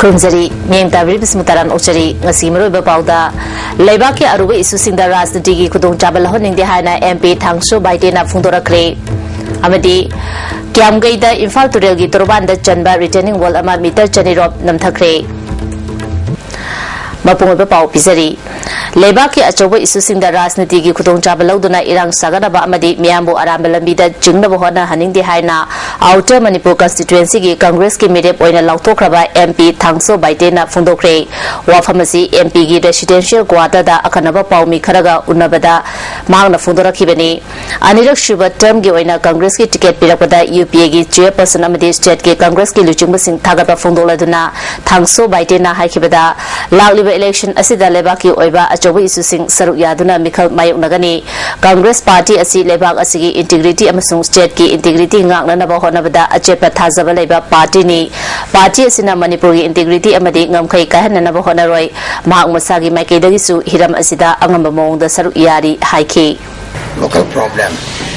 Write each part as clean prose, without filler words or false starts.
Krumzari, Ming Tabri Bismutaran Ochari, Nasimuru Bauda, Labaki Aruba Isusing the Ras the Digi Kudung Jabal Honing the Hana MP Tangso by Dena Fundora Kray. Amadi, Kiamgay the Infal to Relgi Turban the Chanba returning wall ama meter Chanirop Namtakray. Mapunga Pau Pizari. Lebaki Achoba Isusing the Rasnitigi Kudung Jabaloduna Irang Saganaba Amadi, Miambo Arambalambida, Jungabahona Haning the Haina, Outer Manipur Constituency Congress Committee Point Lautokraba MP Tangso by Dena Fundokre, Wafamasi MP Residential Guada da Akanaba Paumi Karaga Unabada, Magna Fundora Kibani, Anirak Shuba term Gioina Congress ticket Pirapada UPA Chairperson Amadi State Congress Luchumbasing Tagaba Fundola Duna, Tangso by Dena Haikibada, Lauli election Asida Lebaki Oiba. Achoba Isusing Saruk Yaduna Mikal Mayuk Nagani Congress Party Asi Lebak Asigi Integrity Amasung State Ki Integrity Ngakna Nabahonabada Achepa Tazaba Leba Party ni Party Asina Manipuri Integrity Amadi Ngamkai Kahan Nabahonaroi Mahak Masagi Maikedagisu Hiram Asida Angambamong the Saruk Yadi Haiki. Local problem,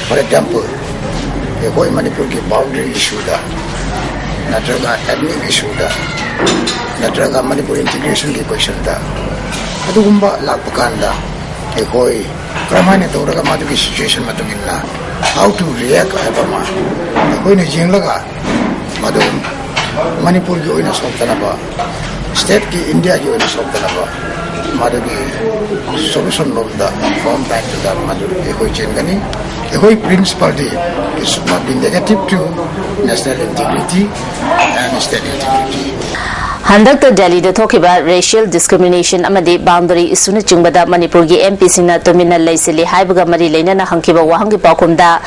for example, the whole Manipur ki boundary issue da, Natraga ethnic issue da, Natraga Manipur integration ki question da. Adugumba lakpakanda ekoi kramane toraga maduki situation matungilla how to react abama ekoi ne jinglaga madu Manipur ki oina soktanaba state ki India ki oina soktanaba maduki solution lobda form back to the madu ekoi chengani ekoi principality is not being negative to national integrity and state integrity. Handak Delhi the talk about racial discrimination amadi boundary isuna chungbada Manipur gi MP singna tomina laisili haibaga mari leinana hangkiba wahangi pakumda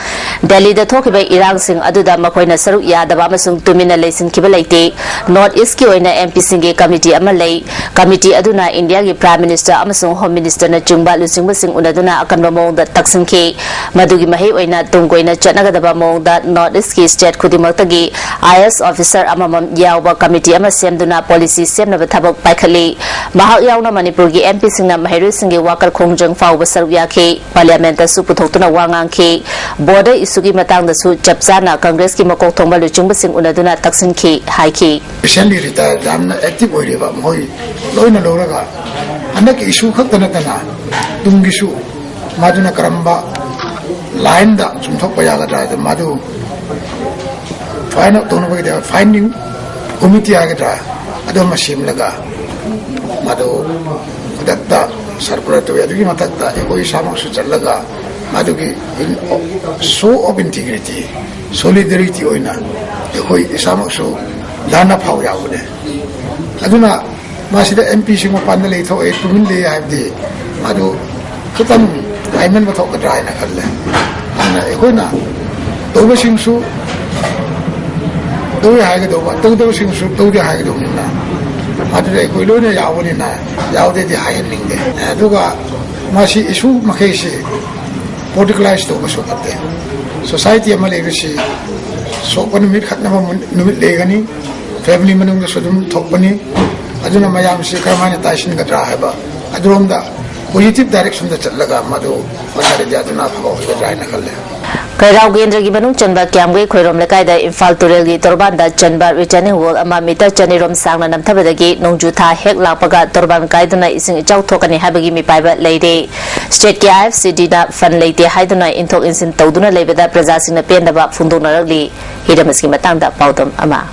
Delhi the talk about Irang sing aduda makoina saruk yadaba amasung tomina laisin kiba laite North East ki oina MP singe committee amalai committee aduna India gi Prime Minister amasung Home Minister na chungba lusingba sing unaduna akanba mongda taksingke madugi mahi oina tungkoina chatnagadaba mongda North East ki state kudimaktagi IS officer amamam yawba committee amasemduna policy sem na bathabak paikali mahak yauna Manipur gi MP singna mahiru singe wakal khongjang fawba sarya ke parliament su puthotuna wangang ke border isugi matang da su chapsana congress ki makok thongba luchungba sing unaduna taksin ke haiki recently retired damna active oireba moi loina loraga anak issue khaktana tana tungi su maduna karamba line da chumthok payaga da madu final tonu ba finding committee aga da Ado masim laga, mado datta circular to yadu matatta ekoi samang sucar laga, mado ki show of integrity, solidarity oina, ekoi samang so dana pau ya une. Aduna masih MP singo panel itu tumin le habdi, mado ketam aiman batok kedai nak kalle, ana ekoi na doa singsu doa hai ke doa singsu doa hai ke doa na. Ada ekoi lo ni jauh ni na, jauh dia hai ning de. Juga masih isu makai si politicized tu masuk kate. Society amal eksi sopan numit khat nama numit legani, family menung sodum thokbani. Aduna mayam si kerana taisin katra haba. Adulom da positive direction da celaga madu. Macam dia aduna phaw jai nak kalle. Kairau Gendra Gibanung Chanba Kiamwe Koirom Lakaida Infal Turelgi Torbanda Chanba returning wall ama meter Chanirom Sang Nam Tabadagi Nongjuta Hek Lapaga Torban Kaidana ising Chau Tokani Habagi Mi Piba Lady State KIFC Dida Fan Lady Haidana Intok Insin Toduna Lebeda Prezasing Pendaba Funduna Ragli Hidamaski Matanda Pautum Ama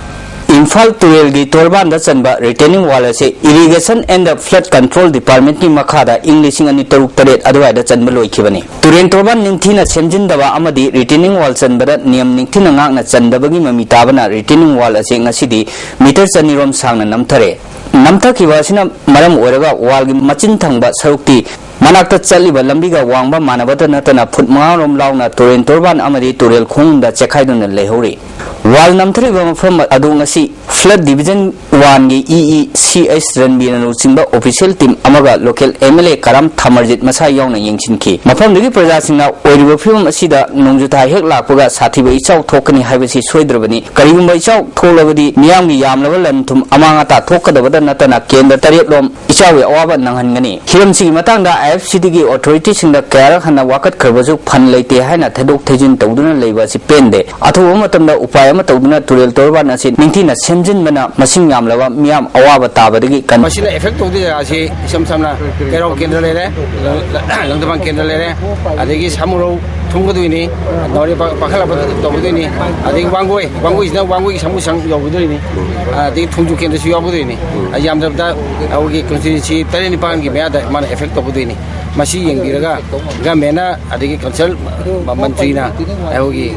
Infal Turelgi Torbanda Chanba retaining wall say irrigation and the flood control department ni Makada Englishing and Turuk Taret Adwaida Chanbaloi Kivani. Turen Torban Nintina Senjindava Amadi retaining wall Sanbada Niam Nintina Nagna Chandabagi Mamitabana retaining wall as a city meters and Nirom Sang and Namtare. Namtaki Vasina Maram Oraga Walgi Machin Tangba Sarukti Manakta Chaliba Lambiga Wamba Manabata Natana put Marom Launa Turen Torban Amadi Turel Kunda Chekaidan and Lehori. Wal Namtari from Adungasi Flood Division 1 EECS Ranbi and Simba official team Amaga local MLA Karam Tamarjit Masayong and Yanchinki. Mapam the Prazasina or film Asida Nongjuta Hekla Puga Satiba Ichau Tokani Havasi Swedrovani, Karimba Ichau Tolavadi, Niami Yam level and Tum Amangata Toka the Vadanatana Ken the Tariatlom Ichawi Oba Nangangani. Hiramsi Matanga IFCTG authorities in the Kara Hana Wakat Kerbazu Panlate Hana Tadok Tajin Toduna Levasi Pende. Atuamatam Upayam ama tawduna turel torban asi ningthina semjin bana masing yamlawa miyam awaba tabadagi kan masina effect tawdi asi samsamna kero kendra lere langdabang kendra lere adegi samuro thunguduni nori pakhala tawduni adegi wangoi na wangoi samu sang yobuduni adegi thungju kendra su yobuduni ayamdabda awgi constituency tareni pan gi meada man effect tawduni masi yengbiraga gamena adegi council mantrina awgi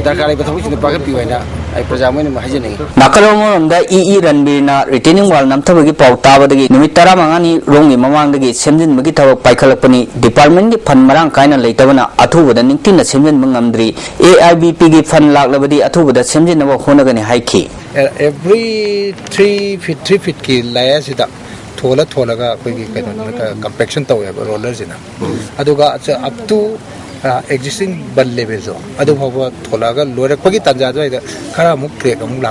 darkari bathuchi pagat piwaina ai prajamoin mahajani nakalomoromda ranbirna retaining wall namthabagi pawtabadagi numit 15 rongi mamangdagi semjinbagi thabak paikhalapani department gi fund marang kaina leitabana athubada ningtina semjin mangamdri AIBP gi fund laklabadi athubada semjinaba honagani haiki every 3 feet ki layer sida thola ga koi kaino compaction tawe roller sina aduga up to existing bal level zo adu bhawa thola ga lorak pagi tanja jo ida khara muk crack amuk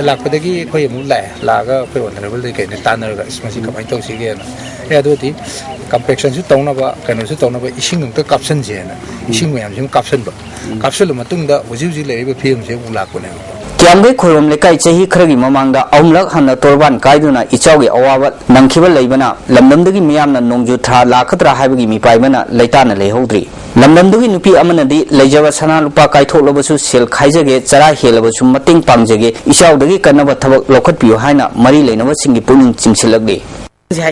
lakpadagi koi amuk laga koi on level de kaine tanar ga smasi kamai to si ge na adu ti compaction su tawna ba kaino su tawna ba ising ngta caption je na ising mayam jim caption ba caption matung da uji le ba film je amuk lakko ne Kiamgai khorom lekai chahi khragi mamangda aumlak hanna torban kaiduna ichaugi awaba nangkhiba leibana lamdamdagi miyamna nongju tha lakhatra haibagi mipaibana leitana lehodri lamdamdagi nupi amanadi leijaba sana lupa kaitholabasu sel khaijage chara helabasu mating pangjage ichaudagi kanaba thabak lokhatpiyo haina mari leinaba singi puning chimsilagde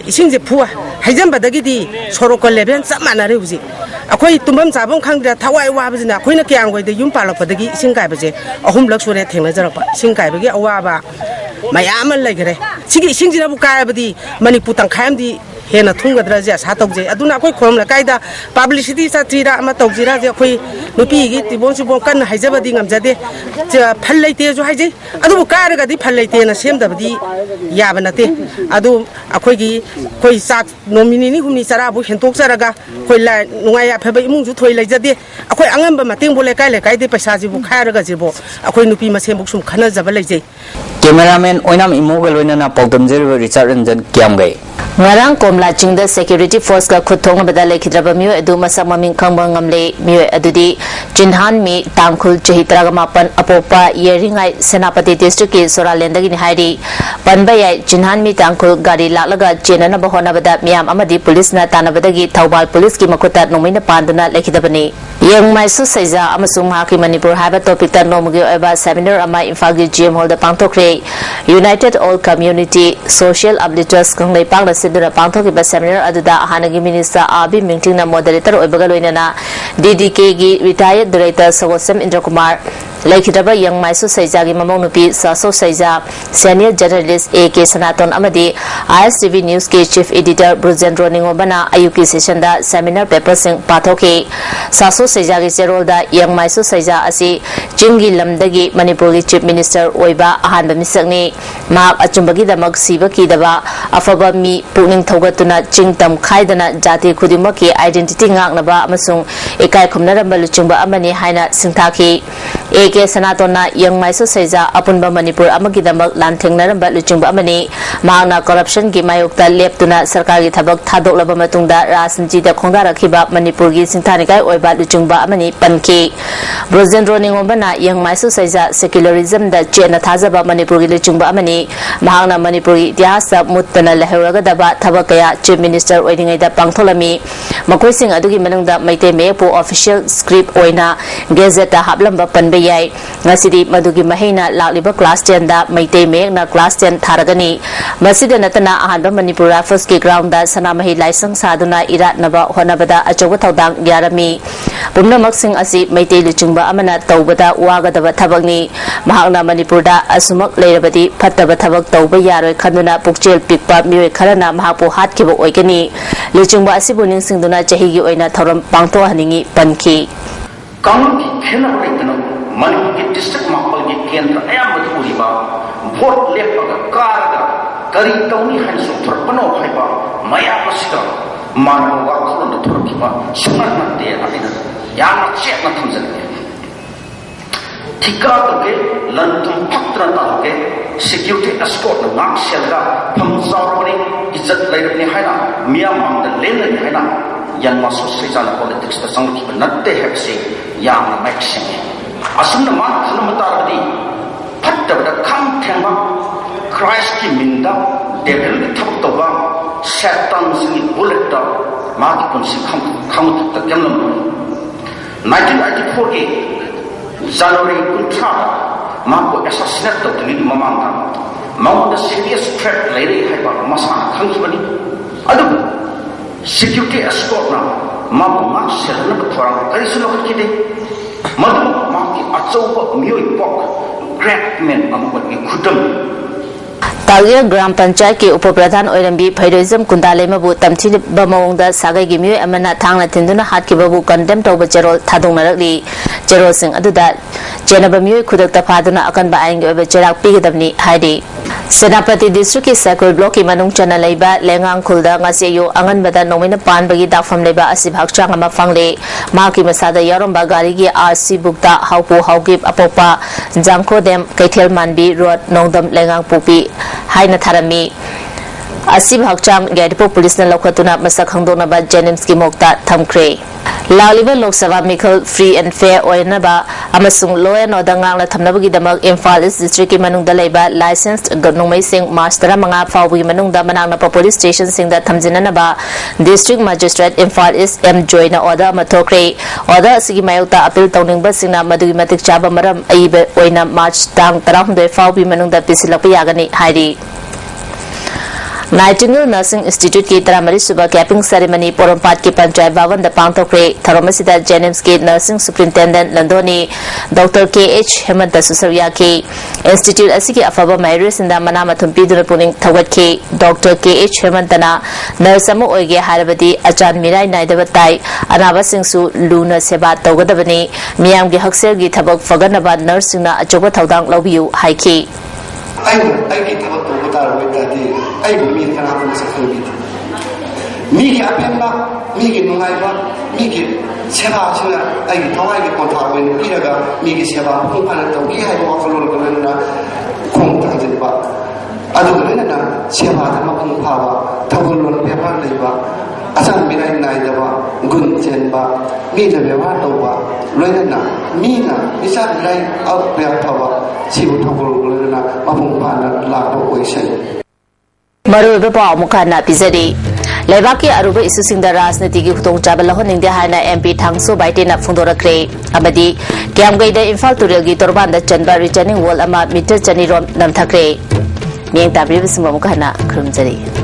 이싱제 부와 해전바닥이디 서로 걸레변 쌈만나래 우지 아코이 tumбам 자본 칸드라 타와이 와버지나 코이나 깨앙고이데 윤팔럭바닥이 이싱가이버제 어홈럭 소리 탱나저럭바 싱가이버기 어와바 마야만 레그래 시기 이싱지라부 가이버디 마니푸 땅카임디 हेना थुंगद्रा जे सातोजे अदुना कोई खोम लकाइदा publicity साथीरा अमा तोजिरा जे कोई नुपी गी तिबोन सुबो कन हाइजबदी ngमजदे फल लेते जो हाइजे अदु कारगदी फल लेते ना सेमदबदी याब नते अदु अखोगी कोई साक नोमिनी नि हुमनी सराबु हेंतोक जरगा कोई ला नुगाय अफबे इमुं जु थोइ लेजदे अखोई अंगम मतेंग बोले काय दे पैसा जिबु खारगा जिबो अखोई नुपी मसेम बुक सुम खना जब लेजे कैमरामैन ओइनाम इमोगल ओइनाना पौदम जेरबो रिचार्ड रंजन क्यामगै ngarang komla chingda security force ka khuthong bada lekhidraba miyo edu masak maming khangba ngamle miyo adudi jinhan mi tangkhul chehitra ga mapan apopa yeringai senapati district ki soralenda gi ni hairi panba yai jinhan mi tangkhul gari laklaga chenana ba hona bada miyam amadi police na tanabada gi thawbal police ki makhuta nomina panduna lekhidabani yang mai su seja amasung haki manipur haba topic ta nomgi oba seminar ama imphal gi gm hall da pangthokre united all community social updaters kanglei pangla sidura pangthoki ba seminar aduda hanagi minister abi mingting na moderator oibaga loinana ddk gi retired director sawasam indra kumar laikhidaba yang mai su seja gi mamong nupi saso seja senior journalist ak sanaton amadi ISTV news ke chief editor brujendro ningobana ayuki session da seminar paper sing pathoki saso seja gi serol da yang mai su seja asi jingi lamdagi manipur gi chief minister oiba ahan ba misakni mak achumbagi damak siba ki daba afaba mi puning thogatuna chingtam khaidana jati khudima ki identity ngaknaba amasung ekai khumnaramba luchungba amani haina singthaki ak sanatona yang mai su seja apunba manipur amagi damak lanthengnaramba luchungba amani maana corruption gi mayokta leptuna sarkar gi thabak thadoklaba matungda rajniti da khongdarakhiba manipur gi singthanikai oiba luchungba amani panki brojendro ningobana yang mai su seja secularism da chena thajaba manipur gi luchungba amani mahangna manipur gi ityahas muttana lehuraga daba thabakaya chief minister oidingai da pangtholami makoi sing adugi manungda maite mepu official script oina gazette hablamba panbe yai ngasidi madugi mahina lakliba class 10 da maite mek na class 10 tharagani masida natana ahanba manipur rifles ki ground da sanamahi license saduna irat naba honabada achoga thodang yarami pumna maksing asi maite luchungba amana tawbada wagadaba thabakni mahakna manipur da asumak leirabadi phattaba thabak tawba yaroi khanduna pukchel pikpa mioi kharana mahapu hatkiba oigani luchungba asibu ningsingduna chahigi oina thoram pangtho haningi panki कानून की खेल मणिपुर के district मापल के केंद्र अयामद उरिबा vote लेपगा कारगा करी तौनी हंसु थरपनो हाइबा मया मसिदा मानव वाखलन थरकिबा सुमर नते अदिना याम चेक न थमजने ठिका के लंतुम पत्र ताके सिक्योरिटी एस्कॉर्ट नाक सेलगा फमजावरी इज्जत लेरने हैना मियाम मंद लेने हैना yang masuk sejarah politik tersangkut nate hepsi yang maximum asumna man khana matar di ꯐꯠꯇꯕꯗ ꯈꯪ ꯊꯦꯡꯕ ꯈ꯭ꯔꯥꯏꯁꯀꯤ ꯃꯤꯡꯗ ꯗꯦꯚꯤꯜꯒꯤ ꯊꯕꯛ ꯇꯧꯕ ꯁꯦꯇꯥꯟꯁꯤꯡꯒꯤ ꯕꯨꯂꯦꯠꯇ ꯃꯥꯒꯤ ꯄꯨꯟꯁꯤ ꯈꯪꯊꯛꯇ ꯌꯥꯝꯂꯝꯕꯅꯤ 1984ꯒꯤ ꯖꯅꯋꯥꯔꯤ 30ꯗ ꯃꯥꯕꯨ ꯑꯦꯁꯥꯁꯤꯅꯦꯠ ꯇꯧꯗ꯭ꯔꯤꯉꯩꯒꯤ ꯃꯃꯥꯡꯗ ꯃꯉꯣꯟꯗ ꯁꯤꯔꯤꯌꯁ ꯊ꯭ꯔꯦꯠ ꯂꯩꯔꯦ ꯍꯥꯏꯕ ꯃꯁꯥꯅ ꯈꯪꯈꯤꯕꯅꯤ ꯑꯗꯨꯕꯨ ꯁꯦꯀ꯭ꯌꯨꯔꯤꯇꯤ ꯑꯦꯁꯀꯣꯔꯠꯅ ꯃꯥꯕꯨ ꯉꯥꯛ ꯁꯦꯟꯅꯅꯕ ꯊꯧꯔꯥꯡ ꯀꯔꯤꯁꯨ ꯂꯧꯈꯠꯈꯤꯗꯦ मधु माकी अचौब मियोई पक ग्रेट मैन अमबगी खुदम तालिया ग्राम पंचायत के उप प्रधान ओरंबी फैरोइजम कुंदालेमबु तमथिबा मवंगदा सागैगी मियोई अमना थांगना थिंदुना हातकिबबु कंडेम तौबा चेरोल थादोंनरकली चेरोल सिंह अदुदा जेनबा मियोई खुदकता फादुना अकनबा आइनगी ओबे चेराक पिगदबनी हाइदि सेनापति डिस्ट्रिक्ट की सर्कल ब्लॉक की मनुंग चना लेबा लेंगांग खुलदा ngasi yo anganbada नोमिना पानबगी दाफम लेबा असि भागचांग अमा फंगले माकी मसादा यारंबा गारी की आरसी बुकता हाउपो हाउगिप अपोपा जांगखोदेम कैथेल मानबी रोड नोंदम लेंगांग पुपी हाइना थारमी असि भागचांग गैडपो पुलिस ने लौखतुना मसक खंगदोनबा जेनिम्स की मोक्ता थमख्रे लालिबा लोकसभा मिखल फ्री एंड फेयर ओयनबा अमसुंग लो एंड ऑर्डर ngang थमनबगी दमक इम्फाल ईस्ट डिस्ट्रिक्ट की मनुंग लेबा लाइसेंस्ड गनोंमै सिंह मार्च 15 फाउबगी मनुंग दा मनांगना पुलिस स्टेशन सिंह दा थमजिननबा district magistrate Imphal East M जॉयना ऑर्डर मथोख्रे ऑर्डर असिगी मायोक्ता अपील तौनिंगबा सिंगना मदुगी मतिक चाबा मरम अइबे ओइना मार्च तांग 19 फाउबगी मनुंग दा पिसिलकपा यागनी हाइरी नाइटिंगेल नर्सिंग इंस्टीट्यूट की 13 सुबह कैपिंग सेरेमनी पोरमपाट की पंचायत भवन द पांगथोख्रे थरोमसिदा जेनिम्स के नर्सिंग सुप्रिंटेंडेंट लंदोनी डॉक्टर के.एच. हेमंत सुसरिया के इंस्टीट्यूट असि अफब माइरेसिंदा मना मथुम पीदुना पुनिंग थवटखे डॉक्टर के.एच. हेमंतना नर्स अमा ओइगे हारबदी अचान मिराई नाइदब ताई अनाबसिंगसु लूना सेवा तौगदबनी मियामगी हक्सेलगी थबक फगनबा नर्सिंगना अचोबा थौदांग लौबियु हाइखी I get about the water with that. I will meet an apple security. Miki Apemba, Miki Nungaiba, Miki Seva, I get all I get contact when Piraga, Miki Seva, Kumpana, we have offered Lorena, Kuntanziba. Adulena, Seva, Makun Pava, Tabulon Pepper Leva, Asan Mirai Naidava, Gunzenba, Mida Vevadova, Lorena, Mina, Misa Rai out there Pava, Sivu Tabulona, Mapumpana, Lago Oishan. मरुब पाव मुखाना पिजरी लेबाक की अरुब इशूसिंग राजनीति की खुदोंचाब लहनिंदे हाइना MP थांगसो बाइटेना फुंदोरख्रे अमदी क्यामगैदा Imphal तुरेलगी तोरबानदा चनबा returning wall अमा metre चनीरोम नमथख्रे मियंग ताब्रिबसिंग मुखाना खुरुमजरी।